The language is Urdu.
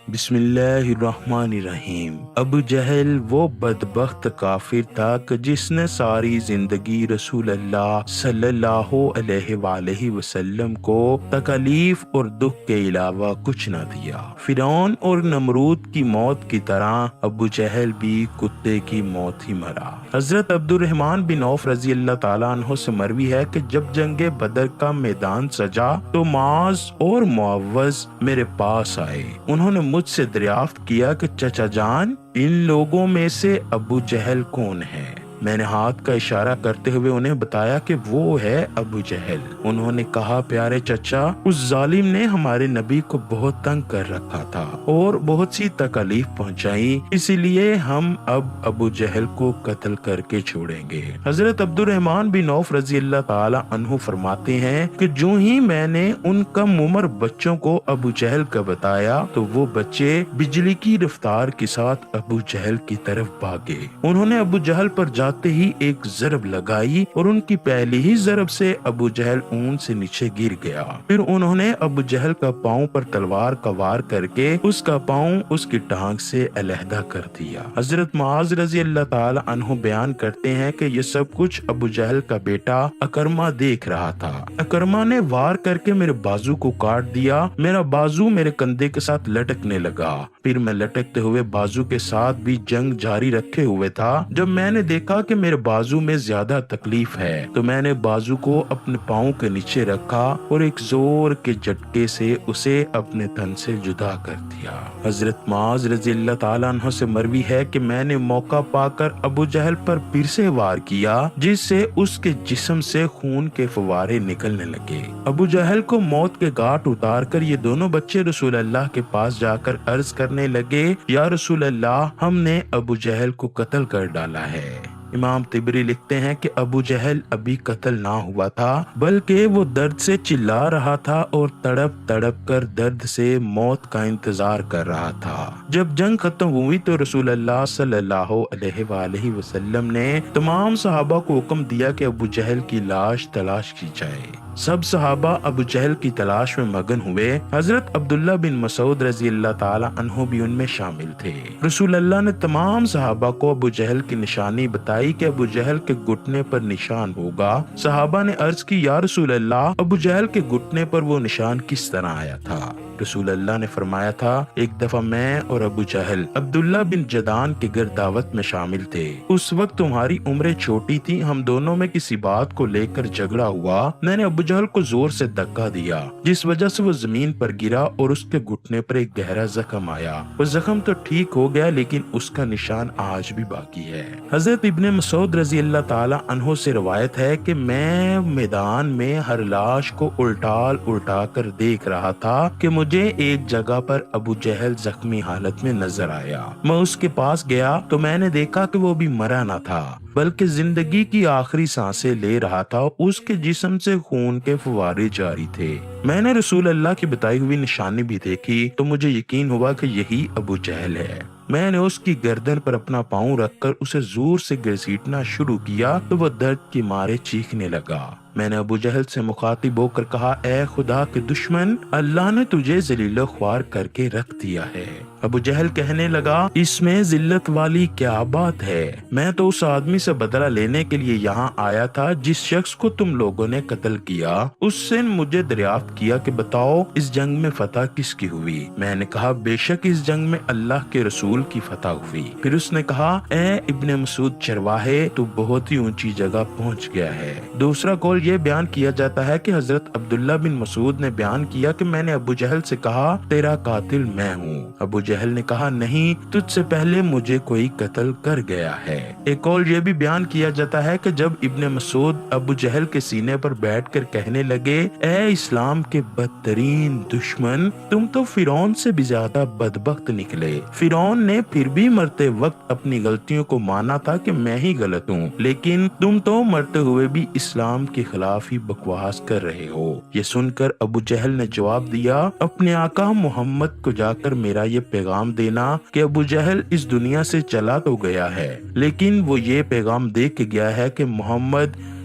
بسم اللہ الرحمن الرحیم۔ ابو جہل وہ بدبخت کافر تھا کہ جس نے ساری زندگی رسول اللہ صلی اللہ علیہ وآلہ وسلم کو تکلیف اور دکھ کے علاوہ کچھ نہ دیا۔ فرعون اور نمرود کی موت کی طرح ابو جہل بھی کتے کی موت ہی مرا۔ حضرت عبد الرحمن بن عوف رضی اللہ تعالیٰ عنہ سے مروی ہے کہ جب جنگ بدر کا میدان سجا تو معاذ اور معوذ میرے پاس آئے۔ انہوں نے مجھ سے دریافت کیا کہ چچا جان، ان لوگوں میں سے ابو جہل کون ہے؟ میں نے ہاتھ کا اشارہ کرتے ہوئے انہیں بتایا کہ وہ ہے ابو جہل۔ انہوں نے کہا، پیارے چچا، اس ظالم نے ہمارے نبی کو بہت تنگ کر رکھا تھا اور بہت سی تکلیف پہنچائی، اسی لیے ہم اب ابو جہل کو قتل کر کے چھوڑیں گے۔ حضرت عبد الرحمن بن عوف رضی اللہ تعالی عنہ فرماتے ہیں کہ جو ہی میں نے ان کم عمر بچوں کو ابو جہل کا بتایا تو وہ بچے بجلی کی رفتار کے ساتھ ابو جہل کی طرف بھاگے۔ انہوں نے ابو جہل پر جاتے ہی ایک ضرب لگائی اور ان کی پہلی ہی ضرب سے ابو جہل اونٹ سے نیچے گر گیا۔ پھر انہوں نے ابو جہل کا پاؤں پر تلوار کا وار کر کے اس کا پاؤں اس کی ٹانگ سے علیحدہ کر دیا۔ حضرت معاذ رضی اللہ تعالی عنہ بیان کرتے ہیں کہ یہ سب کچھ ابو جہل کا بیٹا اکرمہ دیکھ رہا تھا۔ اکرمہ نے وار کر کے میرے بازو کو کاٹ دیا۔ میرا بازو میرے کندھے کے ساتھ لٹکنے لگا۔ پھر میں لٹکتے ہوئے بازو کے ساتھ بھی جنگ جاری رکھے ہوئے تھا۔ جب میں نے دیکھا کہ میرے بازو میں زیادہ تکلیف ہے تو میں نے بازو کو اپنے پاؤں کے نیچے رکھا اور ایک زور کے جھٹکے سے اسے اپنے تن سے جدا کر دیا۔ حضرت معاذ رضی اللہ تعالیٰ عنہ سے مروی ہے کہ میں نے موقع پا کر ابو جہل پر پھر سے وار کیا، جس سے اس کے جسم سے خون کے فوارے نکلنے لگے۔ ابو جہل کو موت کے گھاٹ اتار کر یہ دونوں بچے رسول اللہ کے پاس جا کر عرض کرنے لگے، یا رسول اللہ، ہم نے ابو جہل کو قتل کر ڈالا ہے۔ امام طبری لکھتے ہیں کہ ابو جہل ابھی قتل نہ ہوا تھا، بلکہ وہ درد سے چلا رہا تھا اور تڑپ تڑپ کر درد سے موت کا انتظار کر رہا تھا۔ جب جنگ ختم ہوئی تو رسول اللہ صلی اللہ علیہ وآلہ وسلم نے تمام صحابہ کو حکم دیا کہ ابو جہل کی لاش تلاش کی جائے۔ سب صحابہ ابو جہل کی تلاش میں مگن ہوئے۔ حضرت عبداللہ بن مسعود رضی اللہ تعالی عنہ بھی ان میں شامل تھے۔ رسول اللہ نے تمام صحابہ کو ابو جہل کی نشانی بتائی کہ ابو جہل کے گھٹنے پر نشان ہوگا۔ صحابہ نے عرض کی، یا رسول اللہ، ابو جہل کے گھٹنے پر وہ نشان کس طرح آیا تھا؟ رسول اللہ نے فرمایا تھا، ایک دفعہ میں اور ابو جہل عبداللہ بن جدان کے گھر دعوت میں شامل تھے۔ اس وقت تمہاری عمریں چھوٹی تھی، ہم دونوں میں کسی بات کو لے کر جھگڑا ہوا۔ میں نے ابو جہل کو زور سے دھکا دیا، جس وجہ سے وہ زمین پر گرا اور اس کے گھٹنے پر ایک گہرا زخم آیا۔ وہ زخم تو ٹھیک ہو گیا، لیکن اس کا نشان آج بھی باقی ہے۔ حضرت ابن مسعود رضی اللہ تعالی عنہ سے روایت ہے کہ میں میدان میں ہر لاش کو الٹا کر دیکھ رہا تھا کہ مجھے ایک جگہ پر ابو جہل زخمی حالت میں نظر آیا۔ میں اس کے پاس گیا تو میں نے دیکھا کہ وہ بھی مرا نہ تھا، بلکہ زندگی کی آخری سانسیں لے رہا تھا۔ اس کے جسم سے خون کے فوارے جاری تھے۔ میں نے رسول اللہ کی بتائی ہوئی نشانی بھی دیکھی تو مجھے یقین ہوا کہ یہی ابو جہل ہے۔ میں نے اس کی گردن پر اپنا پاؤں رکھ کر اسے زور سے گھسیٹنا شروع کیا تو وہ درد کے مارے چیخنے لگا۔ میں نے ابو جہل سے مخاطب ہو کر کہا، اے خدا کے دشمن، اللہ نے تجھے ذلیل و خوار کر کے رکھ دیا ہے۔ ابو جہل کہنے لگا، اس میں ذلت والی کیا بات ہے؟ میں تو اس آدمی سے بدلہ لینے کے لیے یہاں آیا تھا جس شخص کو تم لوگوں نے قتل کیا۔ اس سے مجھے دریافت کیا کہ بتاؤ اس جنگ میں فتح کس کی ہوئی؟ میں نے کہا، بے شک اس جنگ میں اللہ کے رسول کی فتح ہوئی۔ پھر اس نے کہا، اے ابن مسعود چرواہے، تو بہت ہی اونچی جگہ پہنچ گیا ہے۔ دوسرا قول یہ بیان کیا جاتا ہے کہ حضرت عبداللہ بن مسعود نے بیان کیا کہ میں نے ابو جہل سے کہا، تیرا قاتل میں ہوں۔ ابو جہل نے کہا، نہیں، تجھ سے پہلے مجھے کوئی قتل کر گیا ہے۔ ایک قول یہ بھی بیان کیا جاتا ہے کہ جب ابن مسعود ابو جہل کے سینے پر بیٹھ کر کہنے لگے، اے اسلام کے بدترین دشمن، تم تو فرعون سے بھی زیادہ بدبخت نکلے۔ فرعون نے پھر بھی مرتے وقت اپنی غلطیوں کو مانا تھا کہ میں ہی غلط ہوں، لیکن تم تو مرتے ہوئے بھی اسلام کے خلاف ہی بکواس کر رہے ہو۔ یہ سن کر ابو جہل نے جواب دیا، اپنے آقا محمد کو جا کر میرا یہ پیغام دینا کہ ابو جہل اس دنیا سے چلا تو گیا ہے، لیکن وہ یہ پیغام دے کے گیا ہے کہ محمد